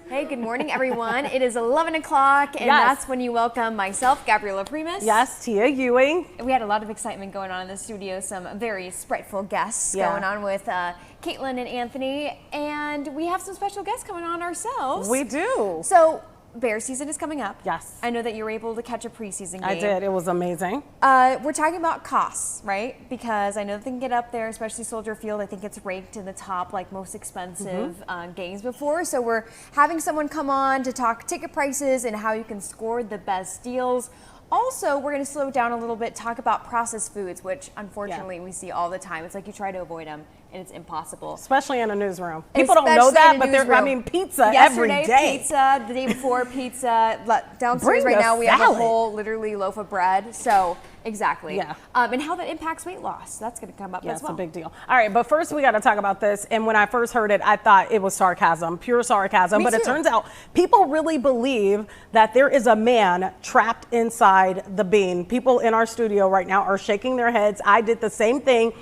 Hey, good morning, everyone. It is 11 o'clock, and that's when you welcome myself, Gabriella Primus. Yes, Tia Ewing. We had a lot of excitement going on in the studio, some very spriteful guests going on with Caitlin and Anthony, and we have some special guests coming on ourselves. We do. So, Bear season is coming up. Yes. I know that you were able to catch a preseason game. I did. It was amazing. We're talking about costs, right? Because I know that they can get up there, especially Soldier Field. I think it's ranked in the top, like, most expensive games before. So we're having someone come on to talk ticket prices and how you can score the best deals. Also, we're going to slow down a little bit, talk about processed foods, which unfortunately we see all the time. It's like you try to avoid them, and it's impossible. Especially in a newsroom. People don't know that, but they're, I mean, pizza every day. Yesterday, pizza. The day before, pizza. Downstairs right now, we have a whole, literally, loaf of bread. So, exactly. Yeah. And how that impacts weight loss. That's going to come up as well. That's a big deal. All right, but first we got to talk about this. And when I first heard it, I thought it was sarcasm, pure sarcasm. But it turns out people really believe that there is a man trapped inside the bean. People in our studio right now are shaking their heads. I did the same thing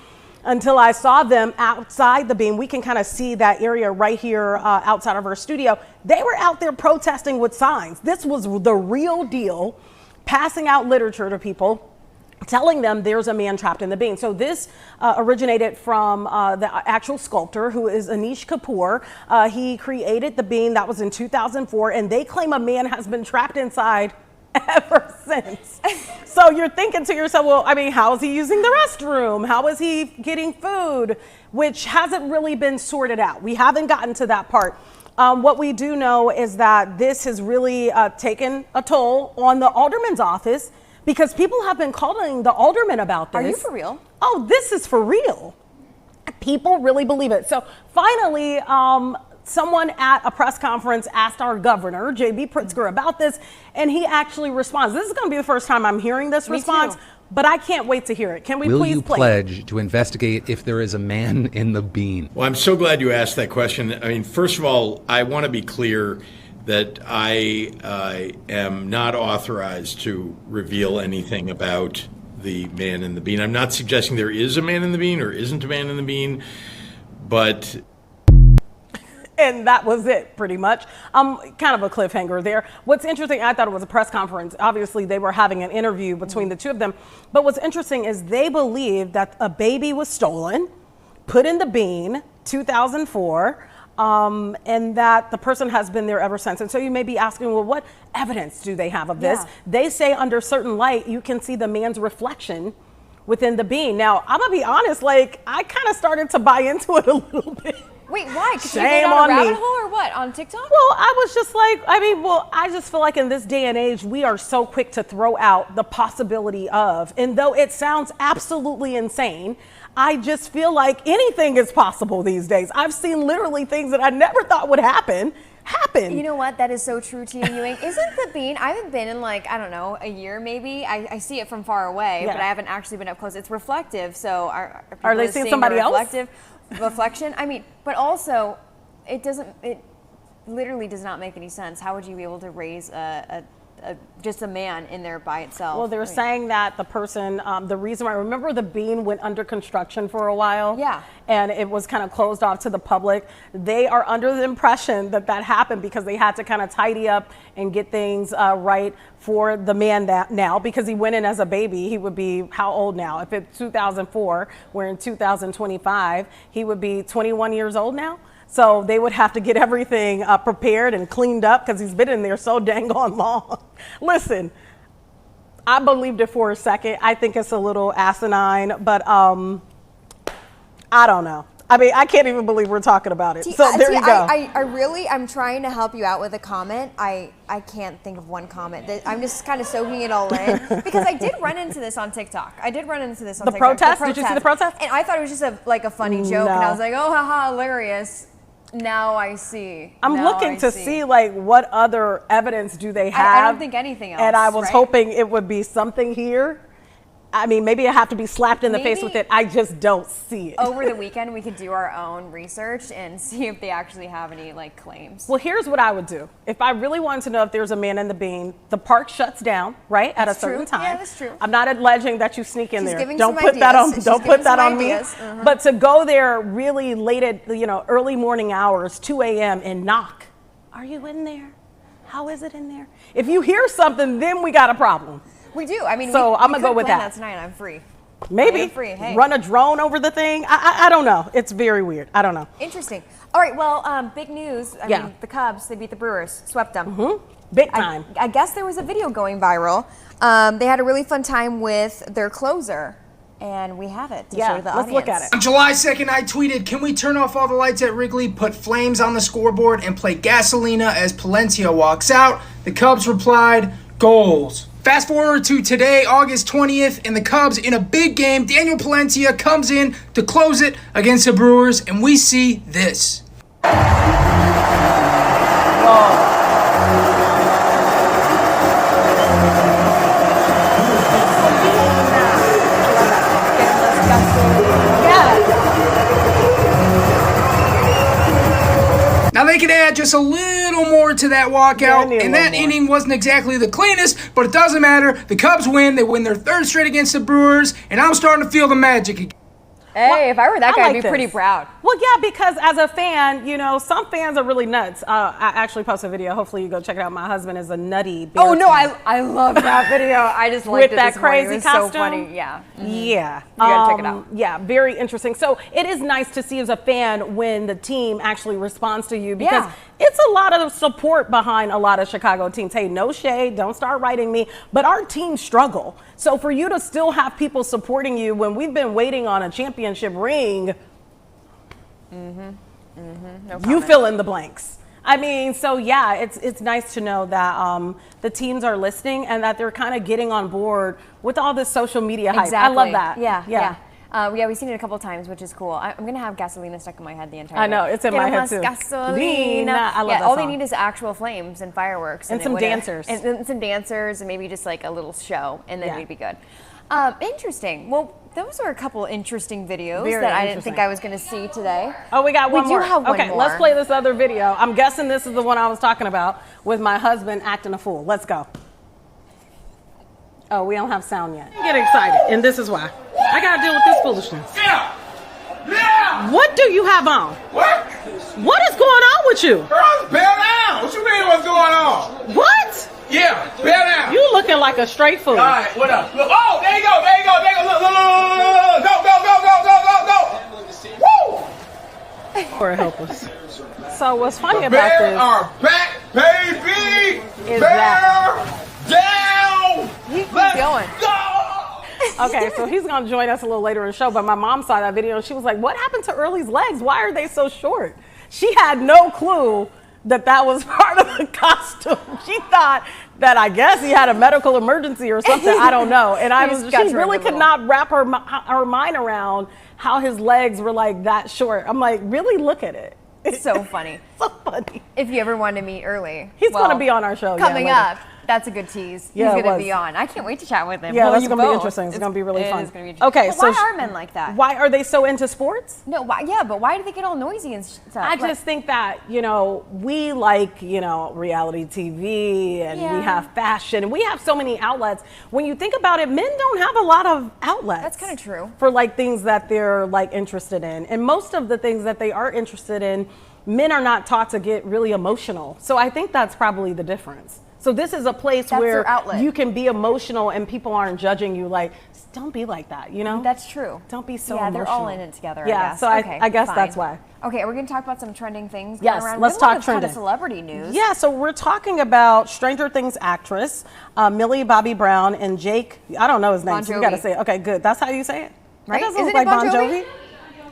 until I saw them outside the bean. We can kind of see that area right here outside of our studio. They were out there protesting with signs. This was the real deal, passing out literature to people, telling them there's a man trapped in the bean. So this originated from the actual sculptor, who is Anish Kapoor. He created the bean. That was in 2004, and they claim a man has been trapped inside ever since. So you're thinking to yourself, well, I mean, how is he using the restroom? How is he getting food? Which hasn't really been sorted out. We haven't gotten to that part. What we do know is that this has really taken a toll on the alderman's office, because people have been calling the alderman about this. Are you for real? Oh, this is for real. People really believe it. So finally, someone at a press conference asked our governor, J.B. Pritzker, about this, and he actually responds. This is going to be the first time I'm hearing this response, but I can't wait to hear it. Can we please play? Will you pledge to investigate if there is a man in the bean? Well, I'm so glad you asked that question. I mean, first of all, I want to be clear that I am not authorized to reveal anything about the man in the bean. I'm not suggesting there is a man in the bean or isn't a man in the bean, but... And that was it, pretty much. Kind of a cliffhanger there. What's interesting, I thought it was a press conference. Obviously, they were having an interview between the two of them. But what's interesting is they believe that a baby was stolen, put in the bean, 2004, and that the person has been there ever since. And so you may be asking, well, what evidence do they have of this? They say under certain light, you can see the man's reflection within the bean. Now, I'm gonna be honest, like, I kind of started to buy into it a little bit. Wait, why? Because you Shame went on on a rabbit me. hole or what? On TikTok? Well, I was just like, I just feel like in this day and age, we are so quick to throw out the possibility of, and though it sounds absolutely insane, I just feel like anything is possible these days. I've seen literally things that I never thought would happen. You know what? That is so true to you, Ewing. Isn't the bean, I haven't been in, like, I don't know, a year maybe. I see it from far away, but I haven't actually been up close. It's reflective, so are they seeing somebody else? Reflection? I mean, but also, it literally does not make any sense. How would you be able to raise just a man in there by itself? Well, they're saying that the person, the reason why, remember the bean went under construction for a while? Yeah. And it was kind of closed off to the public. They are under the impression that that happened because they had to kind of tidy up and get things right for the man that now, because he went in as a baby. He would be how old now? If it's 2004, we're in 2025, he would be 21 years old now. So they would have to get everything prepared and cleaned up because he's been in there so dang on long. Listen, I believed it for a second. I think it's a little asinine, but I don't know. I mean, I can't even believe we're talking about it. So there you go. I'm trying to help you out with a comment. I can't think of one comment. I'm just kind of soaking it all in because I did run into this on TikTok. The protest? Did you see the protest? And I thought it was just a funny joke, and I was like, oh, haha, hilarious. Now I see. I'm looking to see like what other evidence do they have. I don't think anything else. And I was hoping it would be something here. I mean, maybe I have to be slapped in the face Maybe with it. I just don't see it. Over the weekend, we could do our own research and see if they actually have any like claims. Well, here's what I would do. If I really wanted to know if there's a man in the bean, the park shuts down, right, at a certain time. Yeah, that's true. I'm not alleging that you sneak in She's there. giving Don't some put that on. ideas. Don't She's put giving that some on me. ideas. But to go there really late at early morning hours, 2 a.m. and knock. Are you in there? How is it in there? If you hear something, then we got a problem. We do. I mean, So we I'm gonna go could with plan that. tonight. I'm free. Maybe I'm free. Hey. run a drone over the thing. I don't know. It's very weird. I don't know. Interesting. All right. Well, big news. I Yeah. mean, the Cubs, they beat the Brewers, swept them. Big time. I guess there was a video going viral. They had a really fun time with their closer, and we have it to Yeah, show the let's audience. look at it. On July 2nd, I tweeted, can we turn off all the lights at Wrigley, put flames on the scoreboard, and play Gasolina as Palencia walks out? The Cubs replied, goals. Fast forward to today, August 20th, and the Cubs in a big game. Daniel Palencia comes in to close it against the Brewers, and we see this. Now they could add just a little more to that Yeah, I walkout, need a and little that more. inning wasn't exactly the cleanest, but it doesn't matter. The Cubs win. They win their third straight against the Brewers, and I'm starting to feel the magic again. Hey, if I were that guy, I I'd like be pretty this. proud. Well, yeah, because as a fan, some fans are really nuts. I actually posted a video. Hopefully, you go check it out. My husband is a nutty bear Oh no, fan. I love that video. I just liked With it that this morning. crazy It was costume? so funny. Yeah. Yeah. You gotta check it out. Yeah, very interesting. So it is nice to see as a fan when the team actually responds to you because Yeah. it's a lot of support behind a lot of Chicago teams. Hey, no shade, don't start writing me, but our teams struggle. So for you to still have people supporting you when we've been waiting on a championship ring, No you comment. fill in the blanks. I mean, so yeah, it's nice to know that the teams are listening and that they're kind of getting on board with all this social media hype. Exactly. I love that. Yeah. We've seen it a couple times, which is cool. I'm gonna have Gasolina stuck in my head the entire I know, day. it's in my Get head más too. Gasolina. I love that all they song. need is actual flames and fireworks And it some would've- dancers. and some dancers and maybe just like a little show, and then Yeah. we'd be good. Interesting. Well, those are a couple interesting videos Very that I didn't interesting. think I was gonna see today. Oh, we got one do more. have one okay, more. let's play this other video. I'm guessing this is the one I was talking about with my husband acting a fool. Let's go. Oh, we don't have sound yet. Get excited, and this is why. I gotta deal with this foolishness. Yeah! Yeah! What do you have on? What? What is going on with you? Girls, bail down! What you mean what's going on? What? Yeah, bail down! You looking like a straight fool. Alright, what up? Look, oh, there you go, there you go, there you go. Look, go. Woo! Lord help us. So what's funny about Bears this? are back, baby! Is Bear down! You keep Let's going. go! Okay, so he's gonna join us a little later in the show, but my mom saw that video and she was like, what happened to Early's legs? Why are they so short? She had no clue that that was part of the costume. She thought that I guess he had a medical emergency or something. I don't know. And she really could not wrap her mind around how his legs were like that short. I'm like, really look at it. It's so funny. So funny. If you ever want to meet Early, He's gonna be on our show. Coming later. up. That's a good tease. Yeah, He's it going was. to be on. I can't wait to chat with him. Yeah, Well, that's you gonna be both. interesting. It's gonna be really It fun. is gonna be Okay, But so why are men like that? Why are they so into sports? No, why? Yeah, but why do they get all noisy and stuff? I just think that, we like, reality TV and Yeah. we have fashion and we have so many outlets. When you think about it, men don't have a lot of outlets. That's kinda true. For like things that they're like interested in. And most of the things that they are interested in, men are not taught to get really emotional. So I think that's probably the difference. So this is a place That's where their outlet. you can be emotional and people aren't judging you like, don't be like that, That's true. Don't be so Yeah, emotional. they're all in it together, Yeah, I guess. so Okay, I guess fine. that's why. Okay, we're going to talk about some trending things Yes, going around. let's We have a lot talk of kind of trending. celebrity news. Yeah, so we're talking about Stranger Things actress Millie Bobby Brown and Jake. I don't know his name, Bon so you got to Jovi. say it. Okay, good. That's how you say it, Right? That doesn't Isn't look it like Bon Bon Jovi? Jovi.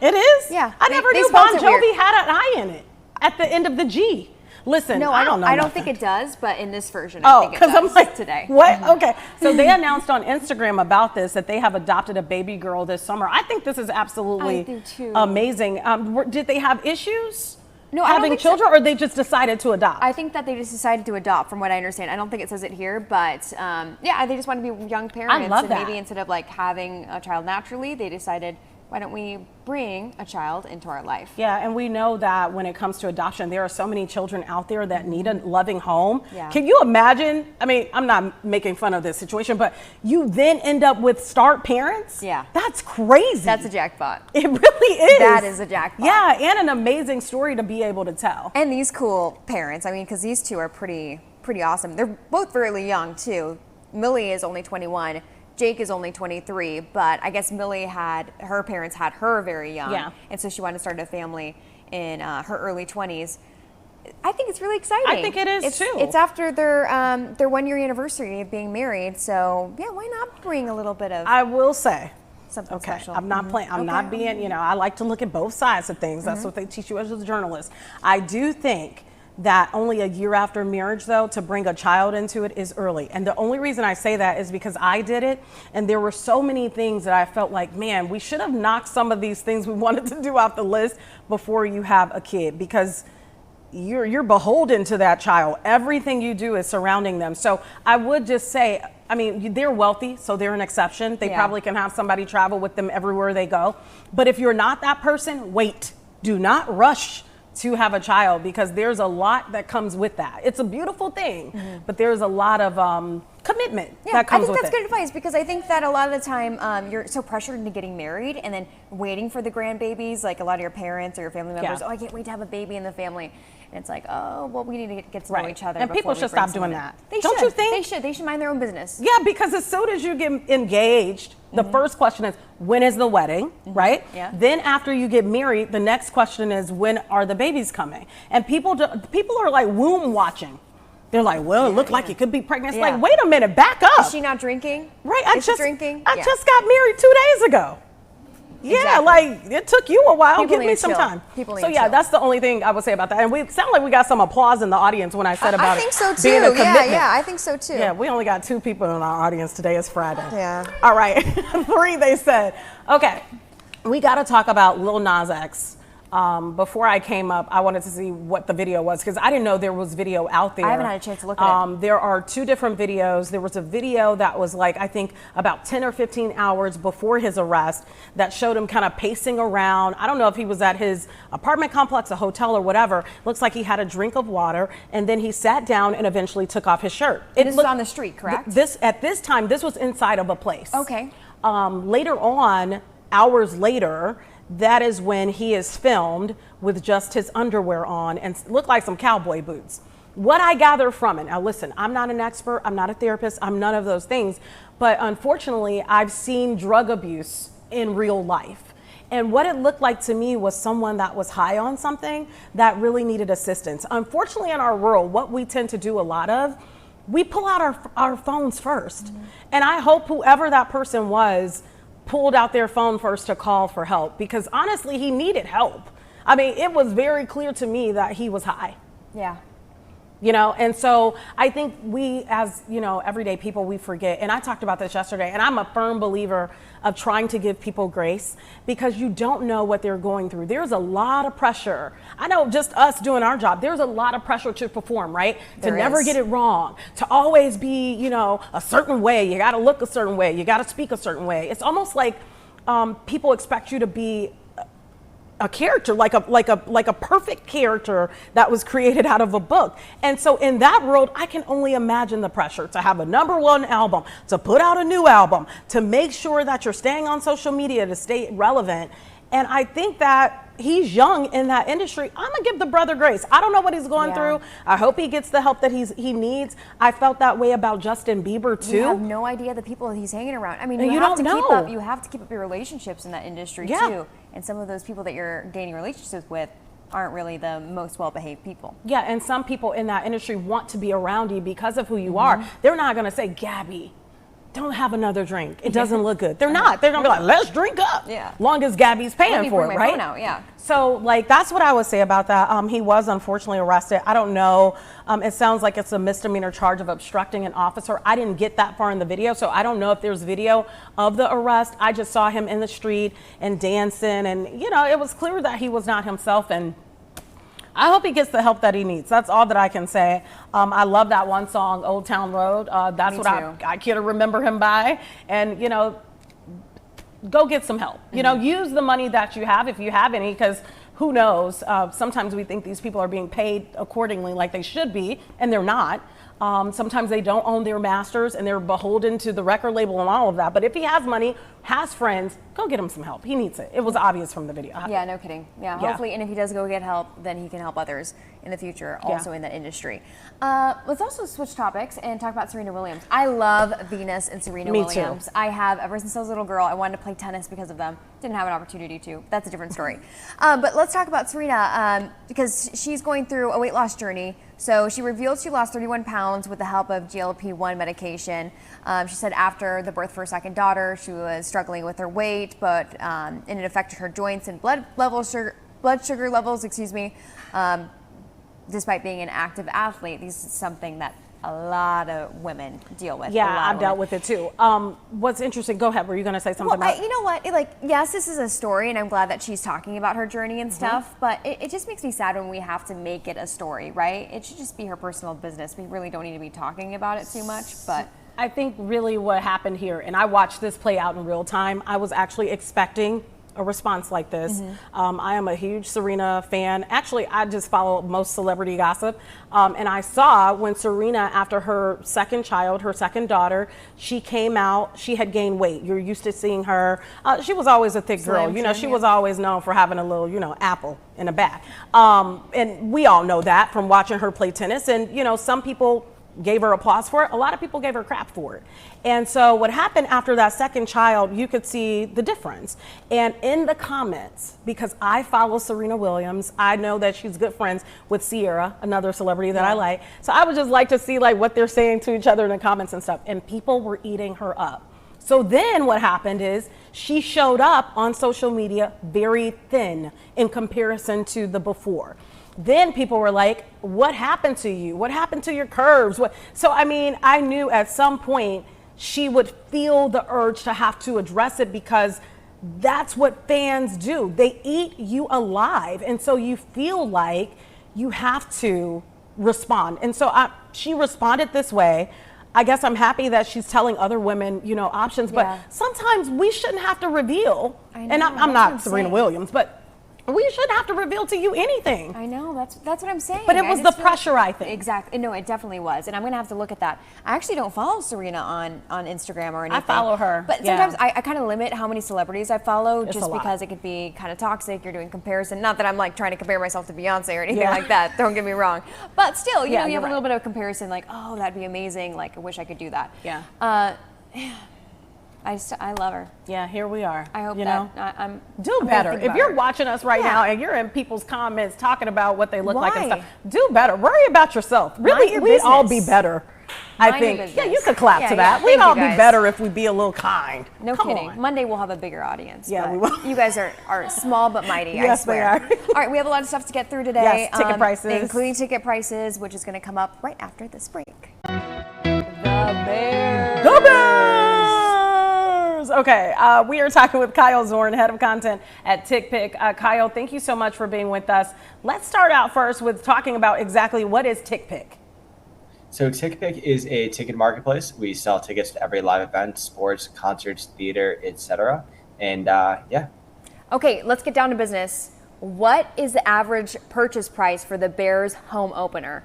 It is. Yeah, I they- never they knew spelled Bon it Jovi weird. had an I in it at the end of the G. Listen, No, I don't know. I don't nothing. think it does, but in this version, I Oh, think it because does I'm like, today. what? Okay. So they announced on Instagram about this that they have adopted a baby girl this summer. I think this is absolutely I do too. amazing. Did they have issues? No, I don't having think so. children, or they just decided to adopt? I think that they just decided to adopt, from what I understand. I don't think it says it here, but yeah, they just want to be young parents. love and that. Maybe instead of like having a child naturally, they decided, why don't we bring a child into our life? Yeah, and we know that when it comes to adoption, there are so many children out there that need a loving home. Yeah. Can you imagine? I mean, I'm not making fun of this situation, but you then end up with start parents? Yeah. That's crazy. That's a jackpot. It really is. That is a jackpot. Yeah, and an amazing story to be able to tell. And these cool parents, I mean, because these two are pretty awesome. They're both fairly young too. Millie is only 21. Jake is only 23, but I guess Millie her parents had her very young. Yeah. And so she wanted to start a family in her early 20s. I think it's really exciting. I think it is too. It's after their 1 year anniversary of being married. So yeah, why not bring a little bit of I will say, something okay, special? I'm not playing. I'm not being, I like to look at both sides of things. That's what they teach you as a journalist. I do think that only a year after marriage, though, to bring a child into it is early. And the only reason I say that is because I did it, and there were so many things that I felt like, man, we should have knocked some of these things we wanted to do off the list before you have a kid, because you're beholden to that child. Everything you do is surrounding them. So I would just say, I mean, they're wealthy, so they're an exception. They probably can have somebody travel with them everywhere they go. But if you're not that person, wait. Do not rush to have a child, because there's a lot that comes with that. It's a beautiful thing, but there's a lot of commitment that comes with it. I think that's good advice, because I think that a lot of the time you're so pressured into getting married and then waiting for the grandbabies, like a lot of your parents or your family members, oh, I can't wait to have a baby in the family. And it's like, oh, well, we need to get to know each other. And people should stop doing that. Don't you think? They should mind their own business. Yeah, because as soon as you get engaged, the first question is, when is the wedding, right? Yeah. Then after you get married, the next question is, when are the babies coming? And people are like womb watching. They're like, well, it looked like you could be pregnant. It's like, wait a minute, back up. Is she not drinking? Right, Is she drinking? I just got married 2 days ago. Yeah, like it took you a while. People Give me some time. So yeah, that's the only thing I would say about that. And we sound like we got some applause in the audience when I said about it. I think so too. Being a commitment. Yeah, I think so too. Yeah, we only got 2 people in our audience today. It's Friday. Yeah. All right, 3 they said. Okay, we got to talk about Lil Nas X. Before I came up, I wanted to see what the video was, because I didn't know there was video out there. I haven't had a chance to look at it. There are 2 different videos. There was a video that was like, I think about 10 or 15 hours before his arrest, that showed him kind of pacing around. I don't know if he was at his apartment complex, a hotel, or whatever. Looks like he had a drink of water, and then he sat down and eventually took off his shirt. This was on the street, correct? At this time, this was inside of a place. Okay. Later on, hours later, that is when he is filmed with just his underwear on and look like some cowboy boots. What I gather from it, now listen, I'm not an expert, I'm not a therapist, I'm none of those things, but unfortunately, I've seen drug abuse in real life. And what it looked like to me was someone that was high on something that really needed assistance. Unfortunately, in our world, what we tend to do a lot of, we pull out our phones first. And I hope whoever that person was pulled out their phone first to call for help, because honestly, he needed help. I mean, it was very clear to me that he was high. Yeah. And so I think we, as everyday people, we forget. And I talked about this yesterday, and I'm a firm believer of trying to give people grace, because you don't know what they're going through. There's a lot of pressure. I know, just us doing our job, there's a lot of pressure to perform, right? To never get it wrong, to always be, a certain way. You got to look a certain way. You got to speak a certain way. It's almost like people expect you to be a character, like a perfect character that was created out of a book. And so in that world, I can only imagine the pressure to have a #1 album, to put out a new album, to make sure that you're staying on social media to stay relevant. And I think that he's young in that industry. I'm gonna give the brother grace. I don't know what he's going through. I hope he gets the help that he needs. I felt that way about Justin Bieber too. You have no idea the people he's hanging around. I mean, you don't know. You have to keep up your relationships in that industry too. And some of those people that you're gaining relationships with aren't really the most well-behaved people. Yeah, and some people in that industry want to be around you because of who you are. They're not gonna say, Gabby, don't have another drink. It doesn't look good. They're not. They're gonna be like, let's drink up. Yeah. Long as Gabby's paying for it, right? Phone out, yeah. So like, that's what I would say about that. He was unfortunately arrested. I don't know. It sounds like it's a misdemeanor charge of obstructing an officer. I didn't get that far in the video, so I don't know if there's video of the arrest. I just saw him in the street and dancing, and it was clear that he was not himself. And I hope he gets the help that he needs. That's all that I can say. I love that one song, Old Town Road. That's Me what too. I kind of remember him by. And, you know, go get some help. You know, use the money that you have if you have any, because who knows? Sometimes we think these people are being paid accordingly like they should be, and they're not. Sometimes they don't own their masters and they're beholden to the record label and all of that. But if he has money, has friends, go get him some help. He needs it. It was obvious from the video. Yeah, no kidding. Yeah, hopefully, and if he does go get help, then he can help others in the future, also in that industry. Let's also switch topics and talk about Serena Williams. I love Venus and Serena Me Williams. too. I have, ever since I was a little girl, I wanted to play tennis because of them. Didn't have an opportunity to. That's a different story. But let's talk about Serena because she's going through a weight loss journey. So she revealed she lost 31 pounds with the help of GLP-1 medication. She said after the birth of her second daughter, she was struggling with her weight, but and it affected her joints and blood sugar levels, despite being an active athlete. This is something that a lot of women deal with. Yeah, I've dealt with it too. What's interesting, go ahead, were you going to say something about you know what, yes, this is a story and I'm glad that she's talking about her journey and stuff, but it just makes me sad when we have to make it a story, right? It should just be her personal business. We really don't need to be talking about it too much, but I think really what happened here, and I watched this play out in real time, I was actually expecting a response like this. I am a huge Serena fan. Actually, I just follow most celebrity gossip. And I saw when Serena, after her second child, her second daughter, she came out, she had gained weight. You're used to seeing her. She was always a thick girl. You know, she was always known for having a little, you know, apple in the back. And we all know that from watching her play tennis. And, you know, some people gave her applause for it. A lot of people gave her crap for it. And so what happened after that second child, you could see the difference. And in the comments, because I follow Serena Williams, I know that she's good friends with Sierra, another celebrity that I like. So I would just like to see like what they're saying to each other in the comments and stuff. And people were eating her up. So then what happened is she showed up on social media very thin in comparison to the before. Then people were like, what happened to you? What happened to your curves? So, I mean, I knew at some point she would feel the urge to have to address it because that's what fans do. They eat you alive. And so you feel like you have to respond. And so she responded this way. I guess I'm happy that she's telling other women, you know, options, but sometimes we shouldn't have to reveal. And I'm not Serena Williams, but we shouldn't have to reveal to you anything. I know, that's what I'm saying. But it was the pressure, I think. Exactly. No, it definitely was. And I'm going to have to look at that. I actually don't follow Serena on Instagram or anything. I follow her. But sometimes I kind of limit how many celebrities I follow just because it could be kind of toxic. You're doing comparison. Not that I'm like trying to compare myself to Beyonce or anything like that. Don't get me wrong. But still, you know, you have a little bit of comparison like, oh, that'd be amazing. Like, I wish I could do that. Yeah. I love her. Yeah, here we are. I hope I'm better. If you're watching us right now and you're in people's comments talking about what they look like and stuff, do better. Worry about yourself. Really, we'd all be better. I think. Yeah, you could clap to that. We'd all be better if we'd be a little kind. No kidding. Monday we'll have a bigger audience. Yeah, we will. You guys are small but mighty. Yes, I swear. they are. All right, we have a lot of stuff to get through today. Yes, ticket prices, including ticket prices, which is going to come up right after this break. The Bears. Okay, we are talking with Kyle Zorn, head of content at TickPick. Kyle, thank you so much for being with us. Let's start out first with talking about exactly what is TickPick. So TickPick is a ticket marketplace. We sell tickets to every live event, sports, concerts, theater, etc. And Okay, let's get down to business. What is the average purchase price for the Bears home opener?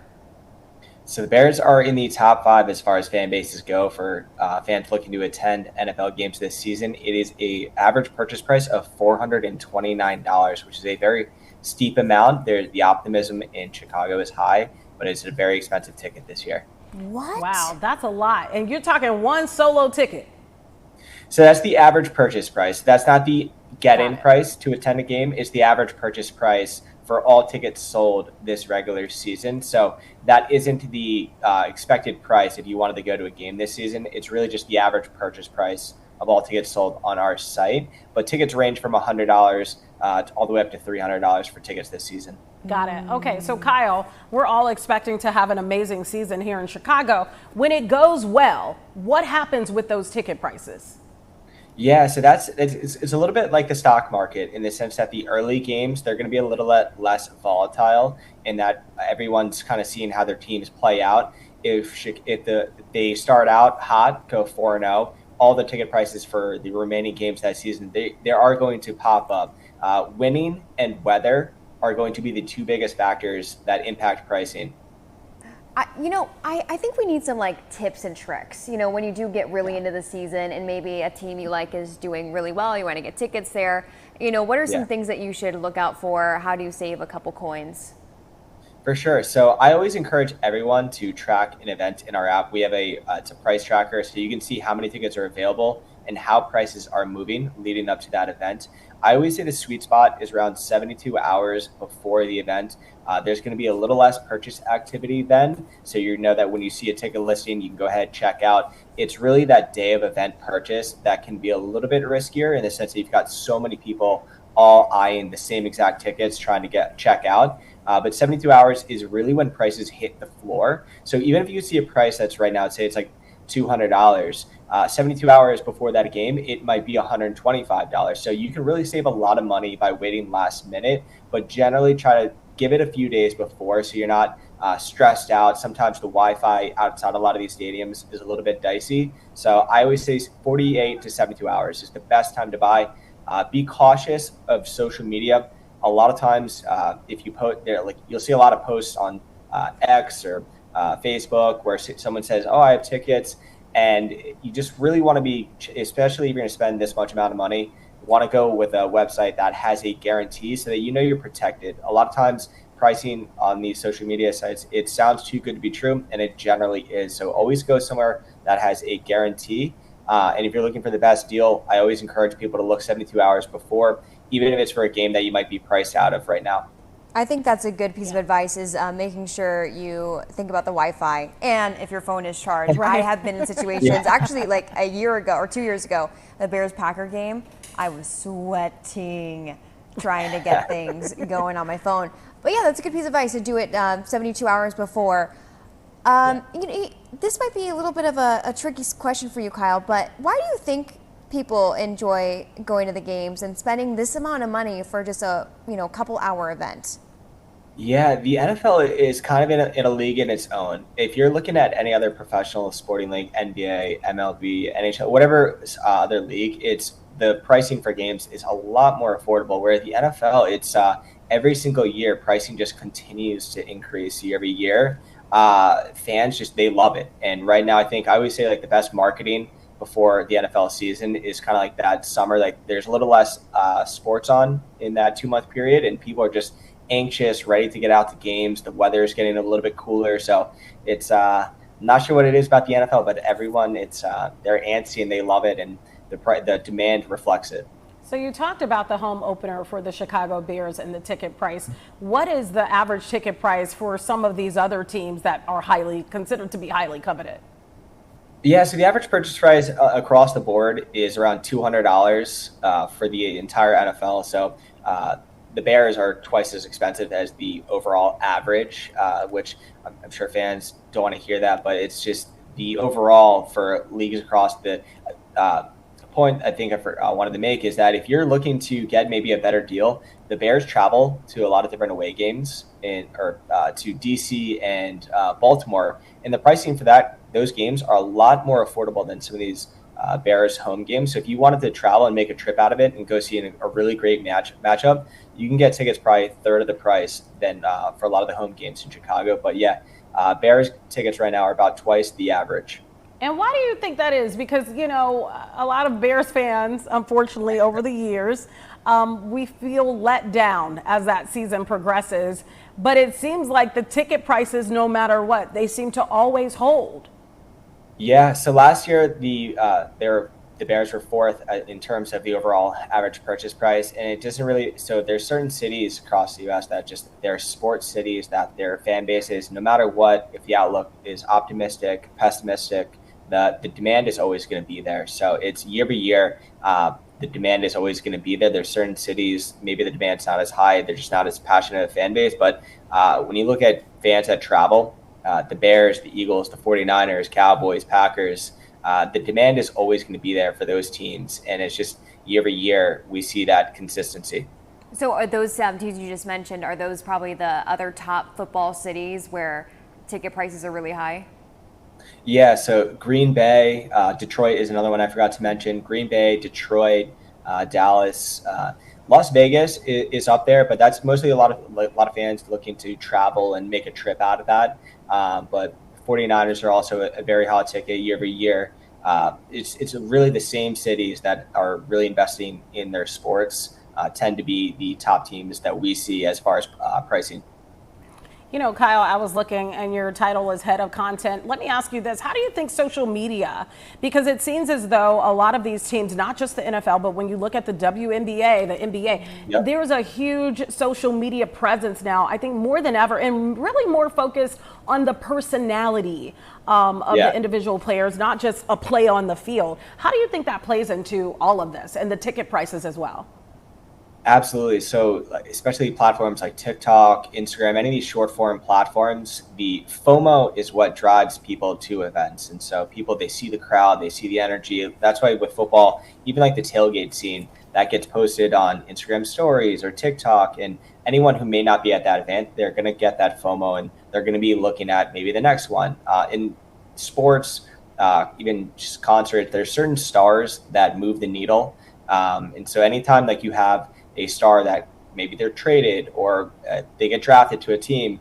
So the Bears are in the top 5 as far as fan bases go for fans looking to attend NFL games this season. It is a average purchase price of $429, which is a very steep amount. The optimism in Chicago is high, but it's a very expensive ticket this year. What? Wow, that's a lot. And you're talking one solo ticket. So that's the average purchase price. That's not the get-in price to attend a game. It's the average purchase price for all tickets sold this regular season. So that isn't the expected price if you wanted to go to a game this season. It's really just the average purchase price of all tickets sold on our site. But tickets range from $100 all the way up to $300 for tickets this season. Got it. Okay, so Kyle, we're all expecting to have an amazing season here in Chicago. When it goes well, what happens with those ticket prices? Yeah, so it's a little bit like the stock market in the sense that the early games, they're going to be a little less volatile, in that everyone's kind of seeing how their teams play out. If they start out hot, go 4-0, all the ticket prices for the remaining games that season, they are going to pop up. Winning and weather are going to be the two biggest factors that impact pricing. I think we need some like tips and tricks. When you do get really into the season and maybe a team you like is doing really well, you want to get tickets there. What are some things that you should look out for? How do you save a couple coins? For sure. So I always encourage everyone to track an event in our app. We have it's a price tracker, so you can see how many tickets are available and how prices are moving leading up to that event. I always say the sweet spot is around 72 hours before the event. There's going to be a little less purchase activity then. So you know that when you see a ticket listing, you can go ahead and check out. It's really that day of event purchase that can be a little bit riskier in the sense that you've got so many people all eyeing the same exact tickets trying to check out. But 72 hours is really when prices hit the floor. So even if you see a price that's right now, say it's like $200, 72 hours before that game, it might be $125. So you can really save a lot of money by waiting last minute, but generally try to give it a few days before so you're not stressed out. Sometimes the Wi-Fi outside a lot of these stadiums is a little bit dicey. So I always say 48 to 72 hours is the best time to buy. Be cautious of social media. A lot of times, if you post there, like you'll see a lot of posts on X or Facebook where someone says, "Oh, I have tickets," and you just really want to be, especially if you're going to spend this much amount of money, want to go with a website that has a guarantee so that you're protected. A lot of times, pricing on these social media sites, it sounds too good to be true, and it generally is. So always go somewhere that has a guarantee. And if you're looking for the best deal, I always encourage people to look 72 hours before, even if it's for a game that you might be priced out of right now. I think that's a good piece of advice is making sure you think about the Wi-Fi and if your phone is charged. Right. I have been in situations, actually like a year ago or 2 years ago, the Bears-Packer game, I was sweating trying to get things going on my phone. But yeah, that's a good piece of advice to do it 72 hours before. This might be a little bit of a tricky question for you, Kyle, but why do you think people enjoy going to the games and spending this amount of money for just a couple hour event? Yeah, the NFL is kind of in a league in its own. If you're looking at any other professional sporting league, NBA, MLB, NHL, whatever other league, it's the pricing for games is a lot more affordable. Where the NFL, it's every single year pricing just continues to increase year over year. Fans they love it, and right now I always say like the best marketing before the NFL season is kind of like that summer. Like there's a little less sports on in that 2-month period, and people are just anxious, ready to get out to games. The weather is getting a little bit cooler, so it's not sure what it is about the NFL, but everyone they're antsy and they love it, and the demand reflects it. So you talked about the home opener for the Chicago Bears and the ticket price. What is the average ticket price for some of these other teams that are considered to be highly coveted? Yeah, so the average purchase price across the board is around $200 for the entire NFL. So the Bears are twice as expensive as the overall average, which I'm sure fans don't want to hear that, but it's just the overall for leagues across the point I think I wanted to make is that if you're looking to get maybe a better deal, the Bears travel to a lot of different away games to DC and Baltimore, and the pricing for those games are a lot more affordable than some of these Bears home games. So if you wanted to travel and make a trip out of it and go see a really great matchup, you can get tickets probably a third of the price than for a lot of the home games in Chicago. But yeah, Bears tickets right now are about twice the average. And why do you think that is? Because, a lot of Bears fans, unfortunately, over the years, we feel let down as that season progresses. But it seems like the ticket prices, no matter what, they seem to always hold. Yeah, so last year the Bears were fourth in terms of the overall average purchase price, and it doesn't really. So there's certain cities across the U.S. that they're sports cities that their fan bases, no matter what, if the outlook is optimistic, pessimistic, the demand is always going to be there. So it's year by year, the demand is always going to be there. There's certain cities, maybe the demand's not as high, they're just not as passionate a fan base. But when you look at fans that travel, the Bears, the Eagles, the 49ers, Cowboys, Packers, the demand is always going to be there for those teams. And it's just year over year, we see that consistency. So are those teams you just mentioned, are those probably the other top football cities where ticket prices are really high? Yeah, so Green Bay, Detroit is another one I forgot to mention. Green Bay, Detroit, Dallas, Las Vegas is up there, but that's mostly a lot of fans looking to travel and make a trip out of that. But 49ers are also a very hot ticket year over year. It's really the same cities that are really investing in their sports tend to be the top teams that we see as far as pricing. You know, Kyle, I was looking and your title is head of content. Let me ask you this. How do you think social media, because it seems as though a lot of these teams, not just the NFL, but when you look at the WNBA, the NBA, Yep. there's a huge social media presence now, I think more than ever, and really more focused on the personality of the individual players, not just a play on the field. How do you think that plays into all of this and the ticket prices as well? Absolutely. So especially platforms like TikTok, Instagram, any of these short form platforms, the FOMO is what drives people to events. And so people, they see the crowd, they see the energy. That's why with football, even like the tailgate scene that gets posted on Instagram stories or TikTok, and anyone who may not be at that event, they're going to get that FOMO and they're going to be looking at maybe the next one. In sports, even just concerts, there's certain stars that move the needle. And so anytime like you have a star that maybe they're traded or they get drafted to a team,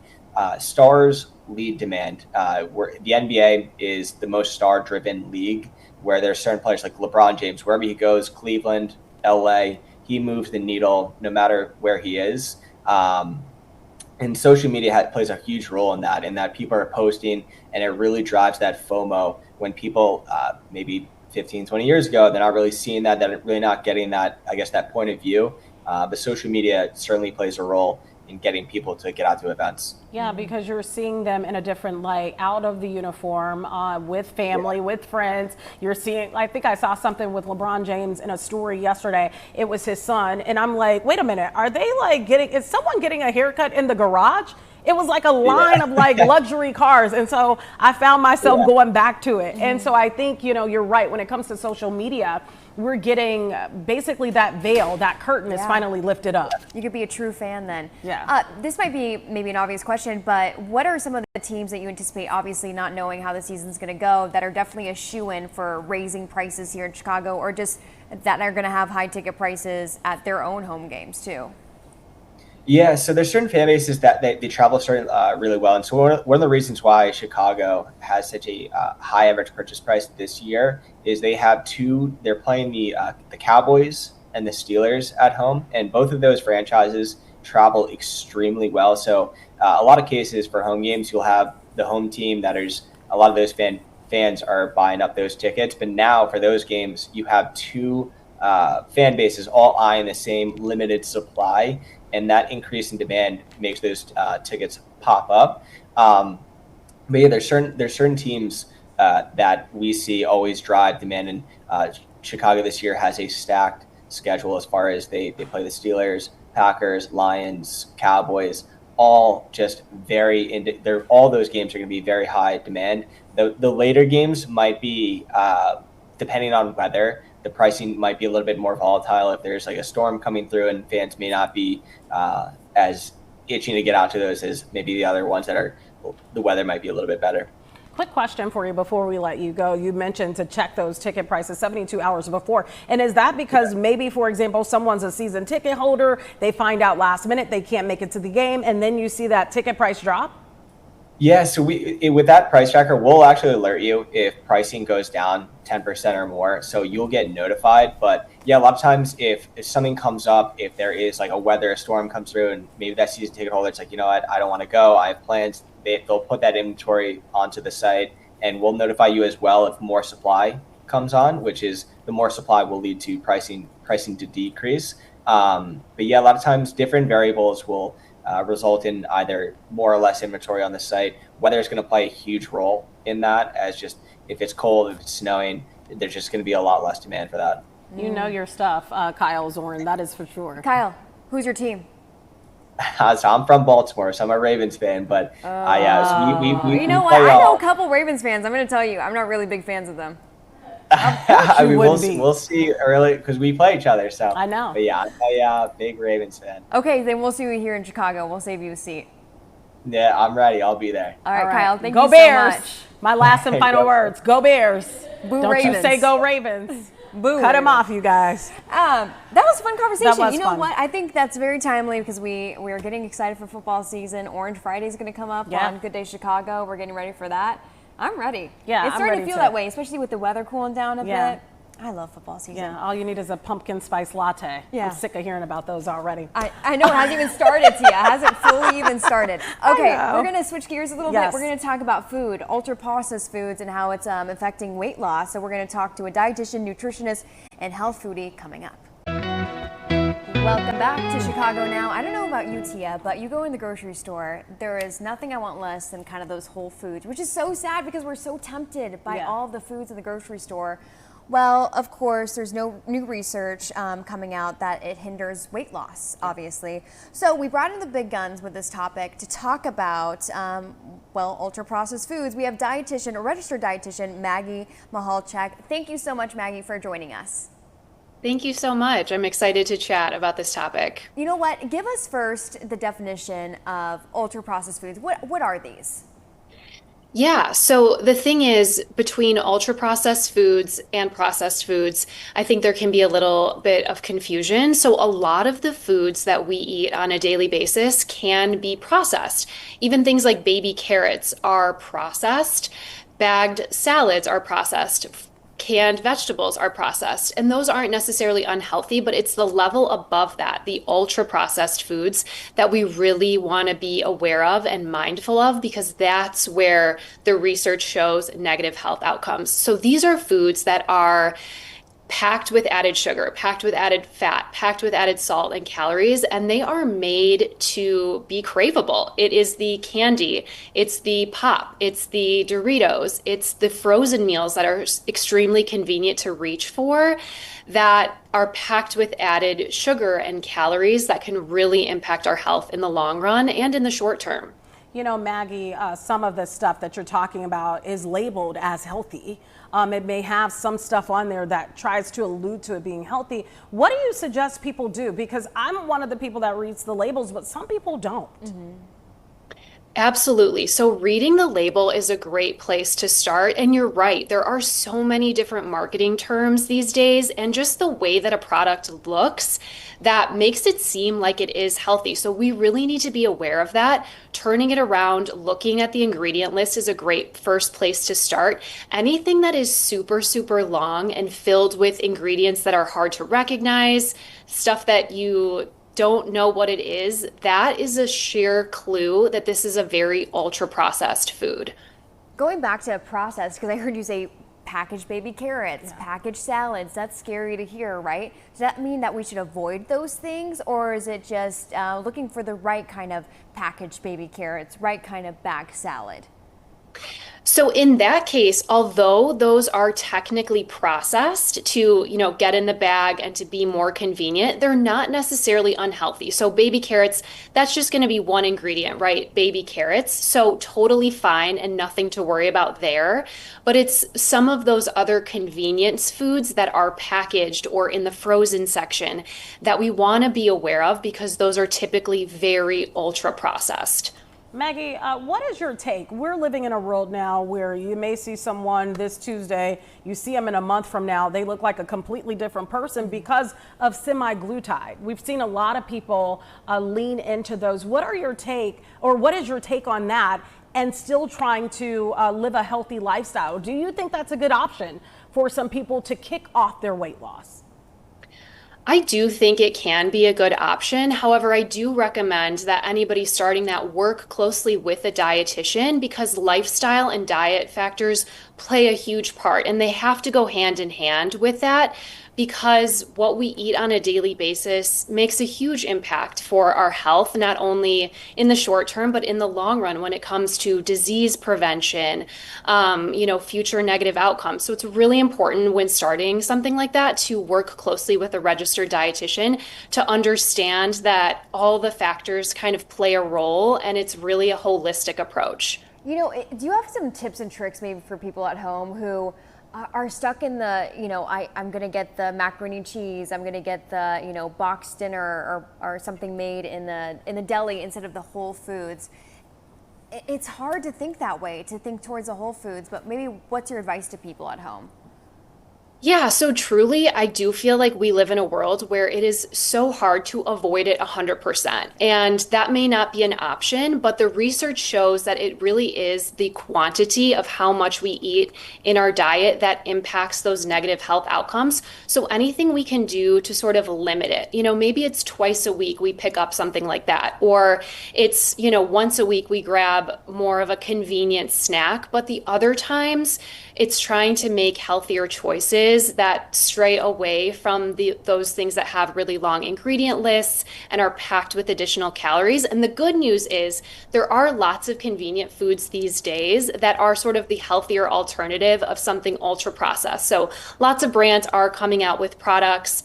stars lead demand. Where the NBA is the most star-driven league, where there's certain players like LeBron James, wherever he goes, Cleveland, LA, he moves the needle no matter where he is. And social media plays a huge role in that people are posting, and it really drives that FOMO when people maybe 15, 20 years ago, they're not really seeing that, they're really not getting that, I guess, that point of view. But social media certainly plays a role in getting people to get out to events. Yeah, because you're seeing them in a different light, out of the uniform, with family, with friends. You're seeing, I think I saw something with LeBron James in a story yesterday. It was his son. And I'm like, wait a minute, are they like is someone getting a haircut in the garage? It was like a line of like luxury cars. And so I found myself going back to it. And so I think, you know, you're right. When it comes to social media, we're getting basically that veil, that curtain is finally lifted up. You could be a true fan then. Yeah. This might be maybe an obvious question, but what are some of the teams that you anticipate, obviously not knowing how the season's going to go, that are definitely a shoo-in for raising prices here in Chicago, or just that are going to have high ticket prices at their own home games too? Yeah, so there's certain fan bases that they travel really well. And so one of the reasons why Chicago has such a high average purchase price this year is they're playing the Cowboys and the Steelers at home. And both of those franchises travel extremely well. So a lot of cases for home games, you'll have the home team that is, a lot of those fans are buying up those tickets. But now for those games, you have two fan bases all eyeing the same limited supply. And that increase in demand makes those tickets pop up. But yeah, there's certain teams that we see always drive demand. And Chicago this year has a stacked schedule as far as they play the Steelers, Packers, Lions, Cowboys, all just all those games are going to be very high demand. The later games might be, depending on weather, the pricing might be a little bit more volatile if there's like a storm coming through, and fans may not be as itching to get out to those as maybe the other ones the weather might be a little bit better. Quick question for you before we let you go. You mentioned to check those ticket prices 72 hours before. And is that because maybe, for example, someone's a season ticket holder, they find out last minute they can't make it to the game, and then you see that ticket price drop? Yeah, so with that price tracker, we'll actually alert you if pricing goes down 10% or more. So you'll get notified. But yeah, a lot of times if something comes up, if there is like a storm comes through, and maybe that season ticket holder, it's like, you know what, I don't want to go, I have plans. They'll put that inventory onto the site, and we'll notify you as well if more supply comes on, which is the more supply will lead to pricing to decrease. But yeah, a lot of times different variables will result in either more or less inventory on the site. Weather is going to play a huge role in that, as just if it's cold, if it's snowing, there's just going to be a lot less demand for that. You know your stuff, Kyle Zorn, that is for sure. Kyle, who's your team? So I'm from Baltimore, so I'm a Ravens fan, but You know what? I know a couple Ravens fans. I'm going to tell you, I'm not really big fans of them. I mean, would be. we'll see early because we play each other. So I know. But yeah, I'm a big Ravens fan. Okay, then we'll see you here in Chicago. We'll save you a seat. Yeah, I'm ready. I'll be there. All right, Kyle, thank Go you Bears. so much. My last and final Go words. Go Bears. Boo Don't Ravens. you say go Ravens. Boo Cut them Ravens. off, you guys. That was a fun conversation. That was you know fun. what? I think that's very timely because we are getting excited for football season. Orange Friday is going to come up on Good Day Chicago. We're getting ready for that. I'm ready. Yeah, it's I'm starting ready to feel too. that way, especially with the weather cooling down a Yeah. bit. I love football season. Yeah, all you need is a pumpkin spice latte. Yeah. I'm sick of hearing about those already. I know it hasn't even started, Tia. It hasn't fully even started. Okay, know. we're going to switch gears a little Yes. bit. We're going to talk about food, ultra-processed foods, and how it's affecting weight loss. So we're going to talk to a dietitian, nutritionist, and health foodie coming up. Welcome back to Chicago Now. I don't know about you, Tia, but you go in the grocery store, there is nothing I want less than kind of those whole foods, which is so sad because we're so tempted by all of the foods in the grocery store. Well, of course, there's no new research coming out that it hinders weight loss, obviously. So we brought in the big guns with this topic to talk about, ultra-processed foods. We have a registered dietitian, Maggie Mahalchek. Thank you so much, Maggie, for joining us. Thank you so much. I'm excited to chat about this topic. You know what? Give us first the definition of ultra-processed foods. What are these? Yeah, so the thing is, between ultra processed foods and processed foods, I think there can be a little bit of confusion. So, a lot of the foods that we eat on a daily basis can be processed. Even things like baby carrots are processed, bagged salads are processed. Canned vegetables are processed, and those aren't necessarily unhealthy, but it's the level above that, the ultra processed foods, that we really want to be aware of and mindful of, because that's where the research shows negative health outcomes. So these are foods that are packed with added sugar, packed with added fat, packed with added salt and calories, and they are made to be craveable. It is the candy, it's the pop, it's the Doritos, it's the frozen meals that are extremely convenient to reach for, that are packed with added sugar and calories that can really impact our health in the long run and in the short term. You know, Maggie, some of the stuff that you're talking about is labeled as healthy. It may have some stuff on there that tries to allude to it being healthy. What do you suggest people do? Because I'm one of the people that reads the labels, but some people don't. Mm-hmm. Absolutely. So reading the label is a great place to start. And you're right, there are so many different marketing terms these days, and just the way that a product looks that makes it seem like it is healthy. So we really need to be aware of that. Turning it around, looking at the ingredient list is a great first place to start. Anything that is super, super long and filled with ingredients that are hard to recognize, stuff that you don't know what it is, that is a sheer clue that this is a very ultra processed food. Going back to processed, because I heard you say packaged baby carrots, packaged salads, that's scary to hear, right? Does that mean that we should avoid those things, or is it just looking for the right kind of packaged baby carrots, right kind of bagged salad? So in that case, although those are technically processed to, get in the bag and to be more convenient, they're not necessarily unhealthy. So baby carrots, that's just going to be one ingredient, right? Baby carrots. So totally fine and nothing to worry about there. But it's some of those other convenience foods that are packaged or in the frozen section that we want to be aware of, because those are typically very ultra processed. Maggie, what is your take? We're living in a world now where you may see someone this Tuesday, you see them in a month from now, they look like a completely different person because of semaglutide. We've seen a lot of people lean into those. What is your take on that, and still trying to live a healthy lifestyle? Do you think that's a good option for some people to kick off their weight loss? I do think it can be a good option. However, I do recommend that anybody starting that work closely with a dietitian, because lifestyle and diet factors play a huge part, and they have to go hand in hand with that, because what we eat on a daily basis makes a huge impact for our health, not only in the short term, but in the long run when it comes to disease prevention, future negative outcomes. So it's really important when starting something like that to work closely with a registered dietitian to understand that all the factors kind of play a role, and it's really a holistic approach. Do you have some tips and tricks maybe for people at home who are stuck in the, I'm going to get the macaroni and cheese, I'm going to get the, boxed dinner or something made in the deli instead of the whole foods. It's hard to think that way, to think towards the whole foods, but maybe what's your advice to people at home? Yeah, so truly, I do feel like we live in a world where it is so hard to avoid it 100%. And that may not be an option, but the research shows that it really is the quantity of how much we eat in our diet that impacts those negative health outcomes. So anything we can do to sort of limit it, maybe it's twice a week we pick up something like that, or it's, once a week we grab more of a convenient snack, but the other times it's trying to make healthier choices that stray away from those things that have really long ingredient lists and are packed with additional calories. And the good news is there are lots of convenient foods these days that are sort of the healthier alternative of something ultra processed. So lots of brands are coming out with products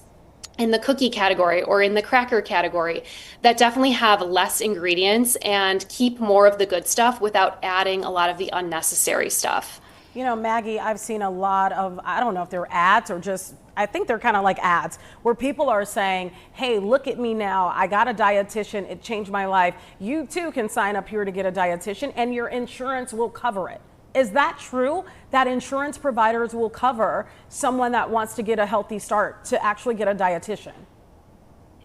in the cookie category or in the cracker category that definitely have less ingredients and keep more of the good stuff without adding a lot of the unnecessary stuff. Maggie, I've seen a lot of, I don't know if they're ads or just, I think they're kind of like ads where people are saying, hey, look at me now. I got a dietitian. It changed my life. You too can sign up here to get a dietitian and your insurance will cover it. Is that true that insurance providers will cover someone that wants to get a healthy start to actually get a dietitian?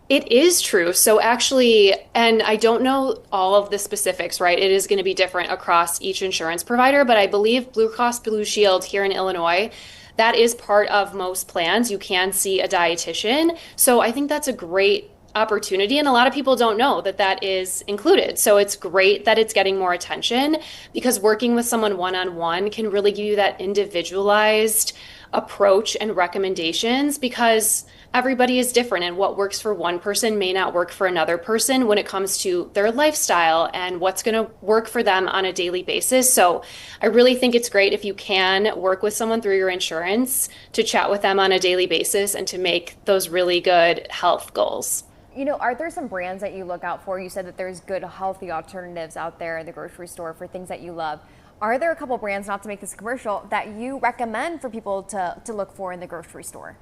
It is true. So actually, and I don't know all of the specifics, right? It is going to be different across each insurance provider, but I believe Blue Cross Blue Shield here in Illinois, that is part of most plans. You can see a dietitian. So I think that's a great opportunity. And a lot of people don't know that that is included. So it's great that it's getting more attention because working with someone one-on-one can really give you that individualized approach and recommendations because everybody is different and what works for one person may not work for another person when it comes to their lifestyle and what's going to work for them on a daily basis. So I really think it's great if you can work with someone through your insurance to chat with them on a daily basis and to make those really good health goals. Are there some brands that you look out for? You said that there's good, healthy alternatives out there in the grocery store for things that you love. Are there a couple brands, not to make this commercial, that you recommend for people to look for in the grocery store?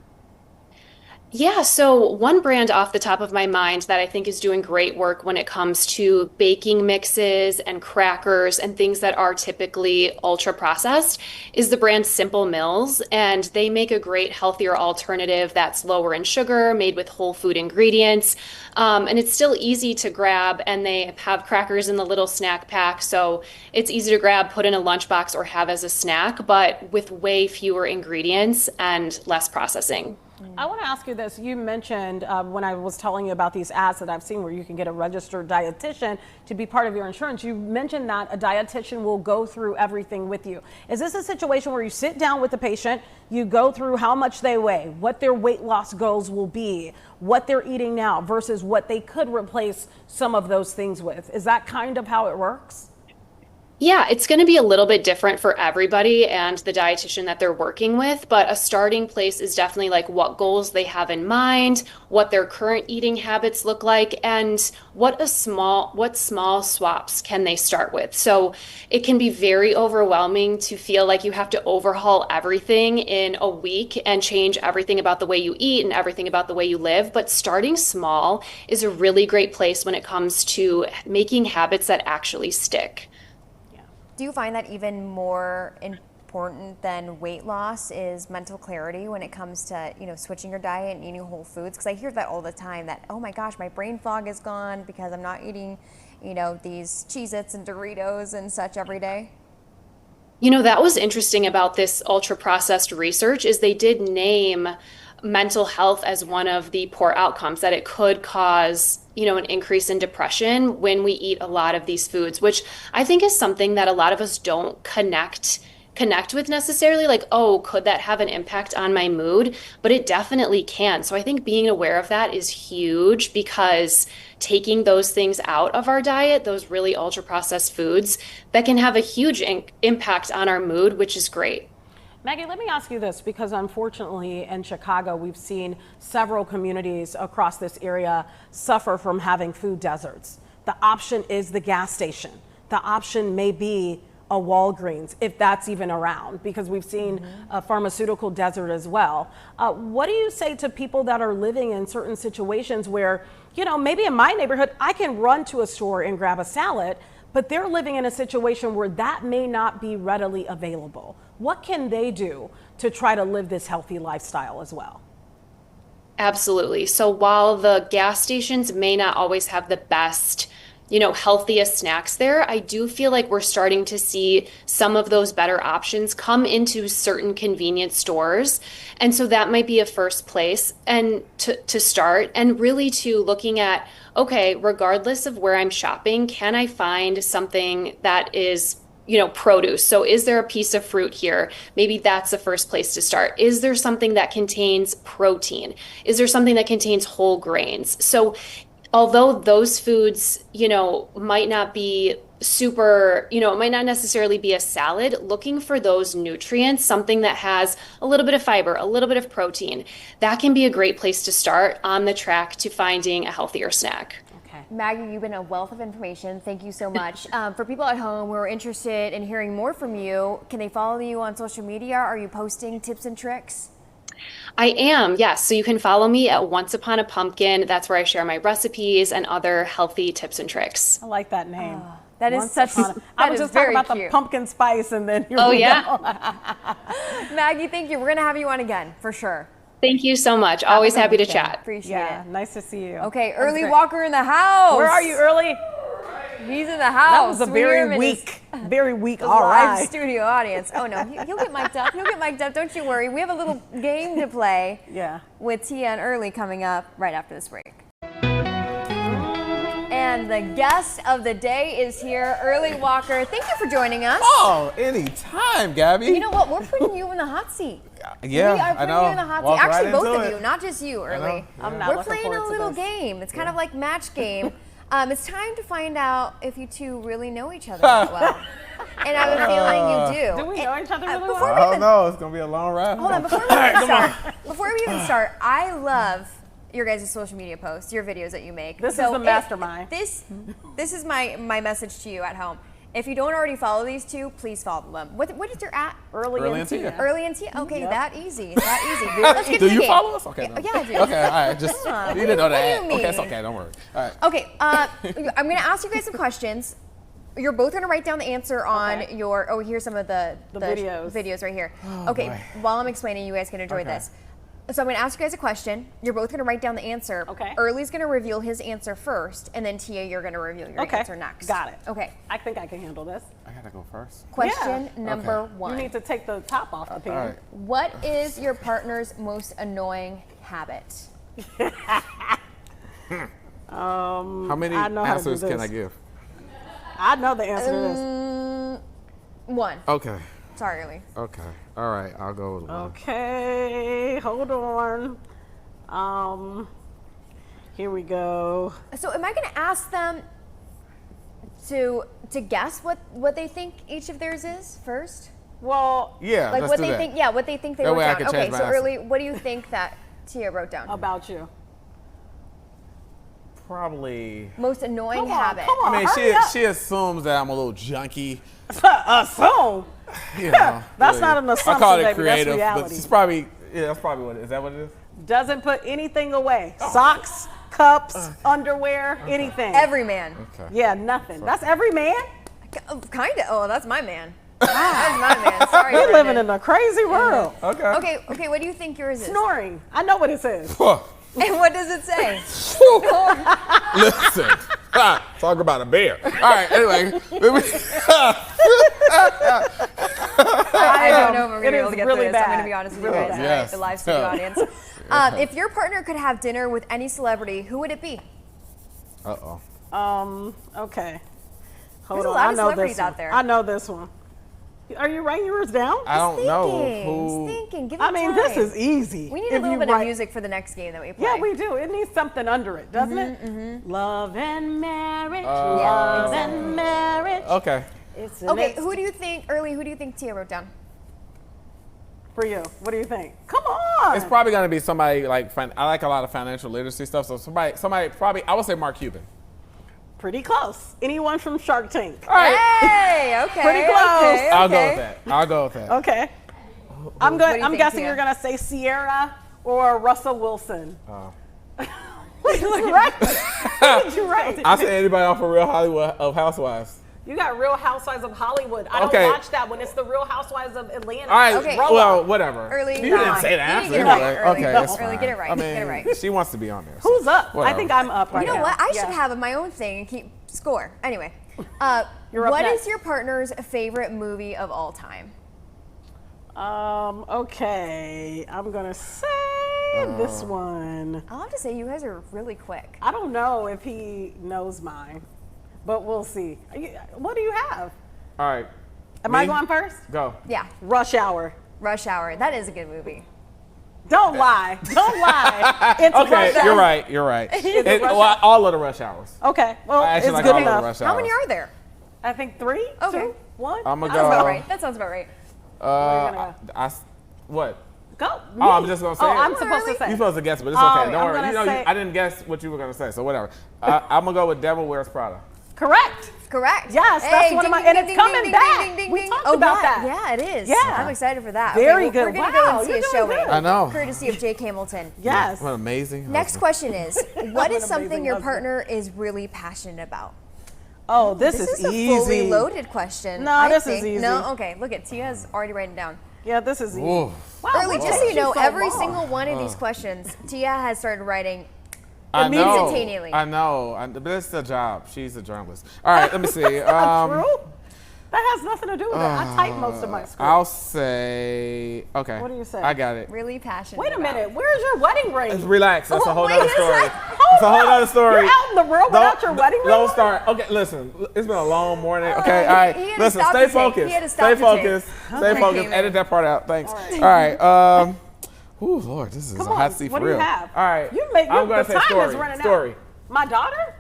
Yeah, so one brand off the top of my mind that I think is doing great work when it comes to baking mixes and crackers and things that are typically ultra processed is the brand Simple Mills. And they make a great healthier alternative that's lower in sugar, made with whole food ingredients. And it's still easy to grab, and they have crackers in the little snack pack. So it's easy to grab, put in a lunchbox, or have as a snack, but with way fewer ingredients and less processing. I want to ask you this. You mentioned when I was telling you about these ads that I've seen where you can get a registered dietitian to be part of your insurance. You mentioned that a dietitian will go through everything with you. Is this a situation where you sit down with the patient, you go through how much they weigh, what their weight loss goals will be, what they're eating now versus what they could replace some of those things with? Is that kind of how it works? Yeah, it's going to be a little bit different for everybody and the dietitian that they're working with, but a starting place is definitely like what goals they have in mind, what their current eating habits look like, and what small swaps can they start with. So it can be very overwhelming to feel like you have to overhaul everything in a week and change everything about the way you eat and everything about the way you live, but starting small is a really great place when it comes to making habits that actually stick. Do you find that even more important than weight loss is mental clarity when it comes to, switching your diet and eating whole foods? Because I hear that all the time that, oh my gosh, my brain fog is gone because I'm not eating, these Cheez-Its and Doritos and such every day. That was interesting about this ultra processed research is they did name mental health as one of the poor outcomes, that it could cause an increase in depression when we eat a lot of these foods, which I think is something that a lot of us don't connect with necessarily, like, oh, could that have an impact on my mood? But it definitely can. So I think being aware of that is huge, because taking those things out of our diet, those really ultra processed foods, that can have a huge impact on our mood, which is great. Maggie, let me ask you this, because unfortunately in Chicago, we've seen several communities across this area suffer from having food deserts. The option is the gas station. The option may be a Walgreens, if that's even around, because we've seen a pharmaceutical desert as well. What do you say to people that are living in certain situations where, you know, maybe in my neighborhood, I can run to a store and grab a salad, but they're living in a situation where that may not be readily available? What can they do to try to live this healthy lifestyle as well? Absolutely. So while the gas stations may not always have the best, healthiest snacks there, I do feel like we're starting to see some of those better options come into certain convenience stores. And so that might be a first place and to start, and really to looking at, okay, regardless of where I'm shopping, can I find something that is produce? So is there a piece of fruit here? Maybe that's the first place to start. Is there something that contains protein? Is there something that contains whole grains? So although those foods, might not be super, it might not necessarily be a salad, looking for those nutrients, something that has a little bit of fiber, a little bit of protein, that can be a great place to start on the track to finding a healthier snack. Maggie, you've been a wealth of information. Thank you so much. For people at home who are interested in hearing more from you, can they follow you on social media? Are you posting tips and tricks? I am, yes. So you can follow me at Once Upon a Pumpkin. That's where I share my recipes and other healthy tips and tricks. I like that name. That is such. I was just talking about the pumpkin spice, and then oh yeah. Maggie, thank you. We're gonna have you on again for sure. Thank you so much. Always happy to chat. Appreciate it. Nice to see you. Okay, Early Walker in the house. Where are you, Early? He's in the house. That was a very weak. All live right. studio audience. Oh no, he'll get mic'd up. He'll get mic'd up. Don't you worry. We have a little game to play. With Tia and Early coming up right after this break. And the guest of the day is here, Early Walker. Thank you for joining us. Oh, anytime, Gabby. You know what? We're putting you in the hot seat. Yeah, we are putting you in the hot seat. Actually, both of you, not just you, Early. We're playing a little game. It's kind of like match game. It's time to find out if you two really know each other that well. And I have a feeling you do. Do we know each other really well? I don't know. It's going to be a long ride. Hold on. Before we even start, I love your guys' social media posts, your videos that you make. This is the mastermind. This is my message to you at home. If you don't already follow these two, please follow them. What is your at? Early and Tia. Early and Tia. Okay, that easy. Let's get to do the you game. follow us? Okay. Yeah, I do. Okay, all right. Just you didn't know that. What do you mean? Okay, it's okay. Don't worry. All right. Okay, I'm going to ask you guys some questions. You're both going to write down the answer on your. Oh, here's some of the videos right here. Okay, while I'm explaining, you guys can enjoy this. So I'm going to ask you guys a question. You're both going to write down the answer. Okay. Early's going to reveal his answer first, and then Tia, you're going to reveal your answer next. Got it. Okay. I think I can handle this. I got to go first. Question number one. You need to take the top off the pan. All right. What is your partner's most annoying habit? How many answers can I give? I know the answer to this. One. Okay. Sorry, Early. Okay. All right. I'll go with one. Okay. Hold on. Here we go. So am I going to ask them to guess what they think each of theirs is first? Well, yeah. Like let's what do they that. think. Yeah, what they think they That wrote way I down. can Okay, change my so answer. Early, what do you think that Tia wrote down? about you. Probably. Most annoying Come on, habit. come on. I mean, hurry up. she assumes that I'm a little junky. Assume. You know, That's not an assumption, I call it baby. creative, That's but reality. she's probably. Yeah, that's probably what it is. Is that what it is? Doesn't put anything away. Socks, cups, underwear, anything. Every man. Okay. Yeah, nothing. That's every man. Kind of. Oh, that's my man. That's my man. Sorry. We're living Brendan. in a crazy world. Okay. Okay. What do you think yours is? Snoring. I know what it says. And what does it say? Listen. Talk about a bear. All right. Anyway. I don't know if we're going to be able to get really through this. I'm bad. going to be honest with you Really guys. bad. All right, Yes. the live studio audience. If your partner could have dinner with any celebrity, who would it be? Okay. Hold There's a on. lot I of know celebrities this one. out there. I know this one. Are you writing yours down? I don't know He's who. thinking. Give it I mean, time. this is easy. We need a little bit of music for the next game that we play. Yeah, we do. It needs something under it, doesn't it? Mm-hmm. Love and marriage. Yeah, Love exactly. and marriage. Okay. It's Okay, who do you think, Early, who do you think Tia wrote down? For you, what do you think? Come on. It's probably gonna be somebody like I like a lot of financial literacy stuff. So somebody probably I would say Mark Cuban. Pretty close. Anyone from Shark Tank? All right. Hey, okay. Pretty close. Okay, I'll go okay. with that. I'll go with that. Okay. do I'm you guessing think, you're Tia? gonna say Sierra or Russell Wilson. Oh. What did you write? I said anybody off of Real Hollywood of Housewives. You got Real Housewives of Hollywood. I Okay. don't watch that one. It's the Real Housewives of Atlanta. All right. Okay. Well, whatever. Early, You didn't say the You answer. didn't get it right, anyway. Early. Okay, No, that's Early, fine. get it right. I mean, Get it right. she wants to be on there. Who's up? Whatever. I think I'm up right You know now. what? I Yeah. should have my own thing and keep score. Anyway, You're up what next. is your partner's favorite movie of all time? Okay. I'm gonna say this one. I'll have to say you guys are really quick. I don't know if he knows mine, but we'll see. What do you have? All right. Am I Me? going first? Go. Yeah, Rush Hour. Rush Hour. That is a good movie. Don't lie. Don't lie. It's Okay, Rush Hour. you're right. You're right. All of the rush hours. Okay. Well, I actually it's like good all of the enough. rush How many hours. are there? I think 3, Okay. 2, 1. I'm gonna That sounds about go. right. That sounds about right. What? Go. Oh, I'm just gonna say Oh, it. I'm supposed to say. You're supposed to guess it, but it's okay. I'm Don't worry. gonna You know, say- I didn't guess what you were gonna say, so whatever. I'm gonna go with Devil Wears Prada. Correct. Correct. Yes, that's one of my, and it's coming back. We talked about that. Yeah, it is. Yeah. I'm excited for that. Very okay, good. We're gonna Wow, go and see you're a doing showing. good. I know. Courtesy of Jake Hamilton. Yes. What an amazing. Next husband. question is, what is an something amazing your husband. partner is really passionate about? Oh, this This is is a easy. fully loaded question. No, I this think. is easy. No, okay. Look at Tia's already writing down. Yeah, this is easy. Ooh. Wow, Early, what just so took you know, so every long? single one of these questions, Tia has started writing. I know. Instantaneously. I know. But it's the job. She's a journalist. All right. Let me see. True? That has nothing to do with it. I type most of my script. I'll say. Okay. What do you say? I got it. Really passionate. Wait a about. minute. Where's your wedding ring? Relax. That's a whole wait other a story. sec. It's a whole other story. You're out in the world without your wedding ring? Don't start. Okay, listen. It's been a long morning. Okay, all right. he had to Listen, stop stay the tape. focused. He had to stop Stay the focused. tape. Stay Okay, focused. man. Edit that part out. Thanks. All right. Ooh, Lord, this is Come a hot on. seat What for do real. you have? All right. The I'm gonna say time story. is running Story. out. My daughter?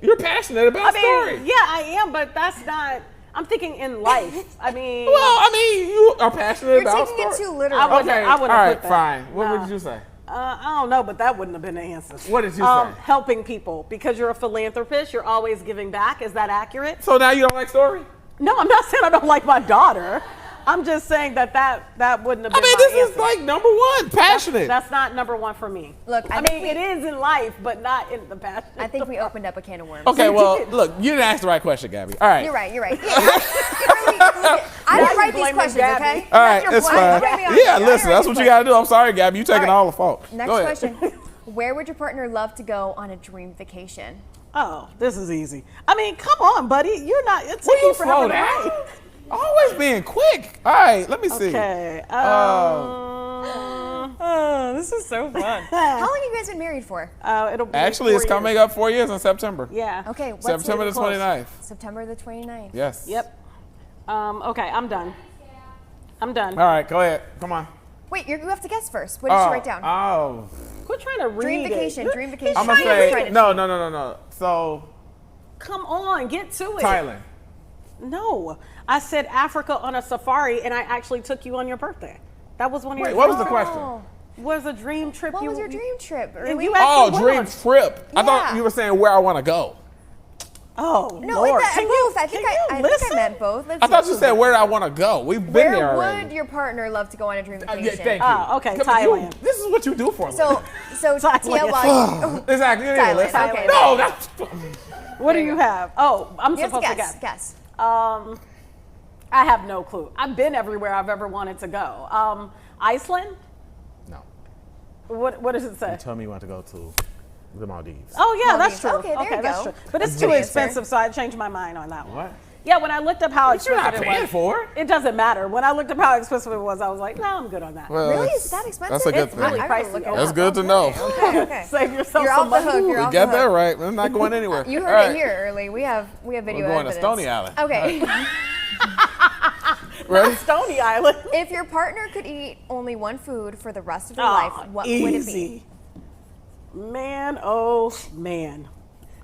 You're passionate about story. Yeah, I am, but that's not. I'm thinking in life. I mean. Well, I mean, you are passionate You're about taking story. it too literal. I wouldn't- Okay. I All wouldn't have right. put that. Fine. What No. did you say? I don't know, but that wouldn't have been the answer. What did you say? Helping people. Because you're a philanthropist, you're always giving back. Is that accurate? So now you don't like story? No, I'm not saying I don't like my daughter. I'm just saying that wouldn't have been I mean, my this answer. is like number one, passionate. That's not number one for me. Look, I mean, it is in life, but not in the passion. I think we opened up a can of worms. Okay, well, look, you didn't ask the right question, Gabby. All right. You're right. You're right. Yeah, I didn't write these blaming questions, Gabby. okay? All right, You're it's blaming fine. me on Yeah, you. listen, that's what you got to do. I'm sorry, Gabby. You taking right. all the fault. Next Go ahead. question. Where would your partner love to go on a dream vacation? Oh, this is easy. I mean, come on, buddy. You're not. It's Will taking you forever slow to down? write. Always being quick. All right, let me see. Okay. This is so fun. How long have you guys been married for? It'll be Actually, 4 it's coming years. up 4 years in September. Yeah. Okay, what's September the close. 29th. September the 29th. Yes. Yep. Okay, I'm done. I'm done. All right, go ahead. Come on. Wait, you have to guess first. What did she write down? Oh. Quit trying to read Dream it. vacation, You're- dream vacation. I'm you're going to trying Trying say, to- no. So, Come on, get to it. Thailand. No, I said Africa on a safari, and I actually took you on your birthday. That was one of Wait, your. what was the Oh. question? Was a dream trip? What was your dream trip? And Early? you Oh, actually dream went on- trip. I thought Yeah. you were saying where I want to go. Oh No, Lord. both. I think I listen? meant both. Let's I thought see. you said where I want to go. We've been Where there would already. your partner love to go on a dream Yeah, vacation? thank you. Oh, okay, Come on, Thailand. this is what you do for me. So Thailand. Tia, while you, exactly. You didn't Thailand, listen. okay. No, that's. What do you have? Oh, I'm you have to supposed guess. to Guess. I have no clue. I've been everywhere I've ever wanted to go. Iceland? No. What does it say? Tell me you want to go to the Maldives. Oh yeah, Maldives. that's true. Okay, there you that's go. true. But it's That's a too good answer. expensive, so I changed my mind on that one. What? Yeah, when I looked up how You're expensive not it paying was, for it. it doesn't matter. When I looked up how expensive it was, I was like, no, I'm good on that. Well, Really? that's- Is that expensive? That's a good It's thing. really I gotta pricey. look it That's up. good to know. Okay. Save yourself You're some off the money. hook. You're We off got the that hook. right. We're not going anywhere. You All heard right. it here early. We have video We're going to evidence. Stony Island. Okay. Ready? Stony Island. If your partner could eat only one food for the rest of their Oh, life, what would it be? easy. Man, oh man.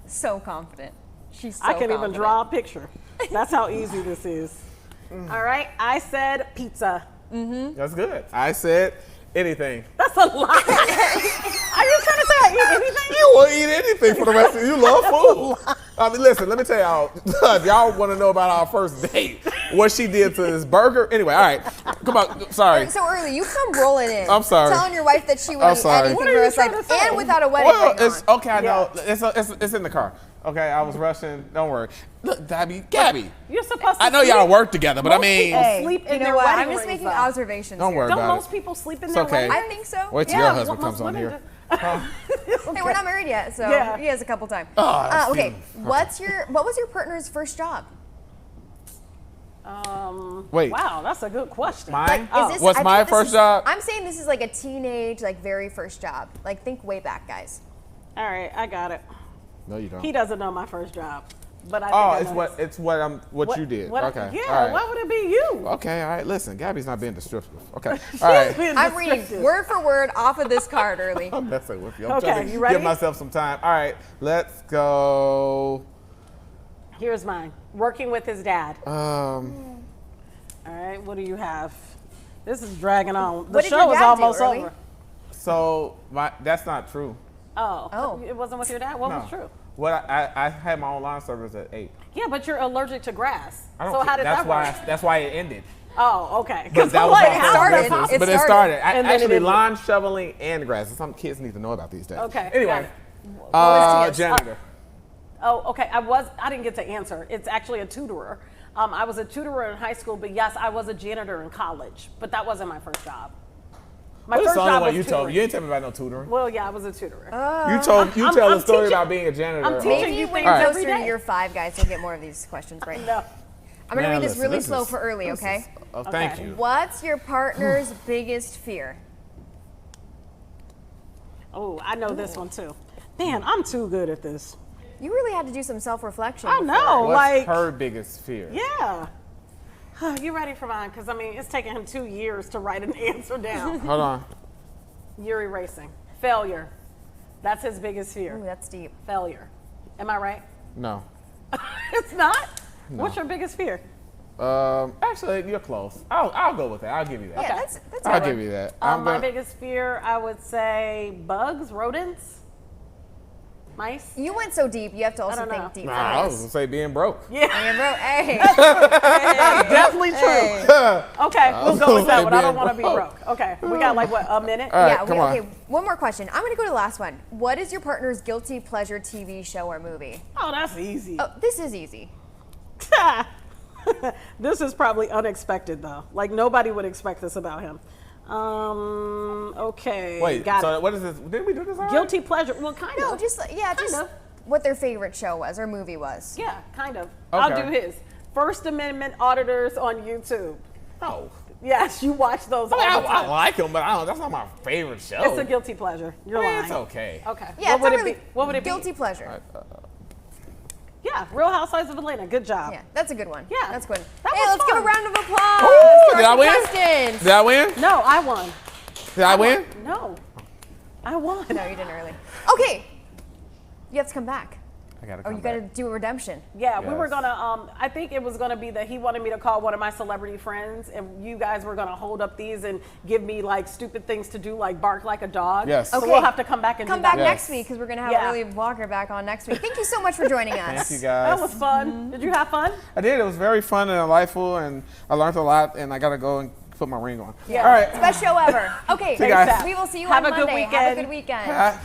So confident. She's so I can't even confident. draw a picture. That's how easy this is. All right, I said pizza. That's good. I said anything. That's a lie. Are you trying to say eat anything? You will eat anything for the rest of you. Love food. I mean, listen, let me tell y'all. If y'all want to know about our first date, what she did to this burger. Anyway, all right. Come on. Sorry. So early, you come rolling in. I'm sorry. Telling your wife that she would I'm eat sorry. anything What for the rest of life, and without a wedding Well, ring it's on. okay. I know. It's in the car. Okay, I was rushing. Don't worry. Look, Gabby. You're supposed to I know y'all work together, but I mean. People sleep in You know their what? wedding I'm just rings, making though. observations. Don't worry Don't about most it. people sleep in It's their okay. wedding I rings? think so. Wait till your husband comes on here. Hey, we're not married yet, so Yeah. he has a couple times. Oh, Okay, what was your partner's first job? Wait. Wow, that's a good question. Mine? Is this- What's I my think this first is- job? I'm saying this is like a teenage, like very first job. Like think way back, guys. All right, I got it. No, you don't. He doesn't know my first job, but I think I know his. what you did. Okay. Yeah, all right. why would it be you? Okay, all right. Listen, Gabby's not being descriptive. Okay. All right. I'm reading word for word off of this card early. I'm messing with you. I'm Okay, trying to you ready? give myself some time. All right, let's go. Here's mine. Working with his dad. Um, All right, what do you have? This is dragging on. The What did show your is dad do, almost Early? over. so that's not true. Oh, it wasn't with your dad? What was true? What I had my own lawn service at 8. Yeah, but you're allergic to grass. I don't So care. how did that's that why work? that's why it ended. Oh, okay. But Because that I'm was like, my how started. did it business. It But it started. started. And then it Actually, ended. lawn shoveling and grass. Some kids need to know about these days. Okay, Anyway, was Tia's? janitor. Oh, okay. I didn't get to answer. It's actually a tutorer. I was a tutorer in high school, but yes, I was a janitor in college. But that wasn't my first job. My What's first the only job one was you tutoring. told me? You didn't tell me about no tutoring. Well, yeah, I was a tutorer. You tell I'm a story teaching- about being a janitor. I'm teaching Maybe you when things he goes every through day. year 5, guys, you'll get more of these questions right. No. I'm gonna Man, read this listen, really this slow is- for early, this okay? is- Oh, thank Okay. you. What's your partner's biggest fear? Oh, I know this one too. Man, I'm too good at this. You really had to do some self-reflection. I know, What's like, her biggest fear? yeah. You ready for mine? Because I mean, it's taken him 2 years to write an answer down. Hold on. You're erasing. Failure. That's his biggest Ooh, fear. that's deep. Failure. Am I right? No. It's not? What's your biggest fear? Actually, you're close. I'll go with that. I'll give you that. Yeah, that's I'll good. give you that. My biggest fear, I would say bugs, rodents, mice. You went so deep, you have to also don't know. think deep. Nah, I was for gonna say being broke. Yeah, this. bro, hey. definitely true. Okay, we'll go with that one. I don't being want to be broke. broke. Okay, we got like, what, a minute? All right, Yeah, come on. okay, one more question. I'm gonna go to the last one. What is your partner's guilty pleasure TV show or movie? Oh, that's easy. Oh, this is easy. This is probably unexpected though. Like nobody would expect this about him. Okay. Wait, got so it. what is this? Did we do this already? Guilty pleasure. Well, kind No, of. just Kind of. what their favorite show was or movie was. Yeah, kind of. I'll Okay. do his. First Amendment auditors on YouTube. No. Yes, you watch those all I mean, the I time. like him, but that's not my favorite show. It's a guilty pleasure. You're lying. It's okay. Okay. Yeah, what would it's it not really be? What would it guilty be? pleasure. Yeah, Real Housewives of Atlanta. Good job. Yeah, that's a good one. Yeah. That's good. That Hey, was let's give a fun. round of applause Ooh, to did I our win? contestants. Did I win? No, I won. Did I win? No, I won. No, you didn't early. Okay, you have to come back. I gotta Or come you got to back. do a redemption. Yeah, we were Yes. gonna. I think it was gonna be that he wanted me to call one of my celebrity friends, and you guys were gonna hold up these and give me like stupid things to do, like bark like a dog. Yes. So Okay. we'll have to come back and Come do back that. Yes. next week because we're going to have Yeah. Early Walker back on next week. Thank you so much for joining us. Thank you guys. That was fun. Did you have fun? I did. It was very fun and delightful, and I learned a lot. And I gotta go and put my ring on. Yeah. All right. It's the best show ever. Okay, See you guys. we will see you Have on a good Monday. Have a weekend. good weekend. Bye.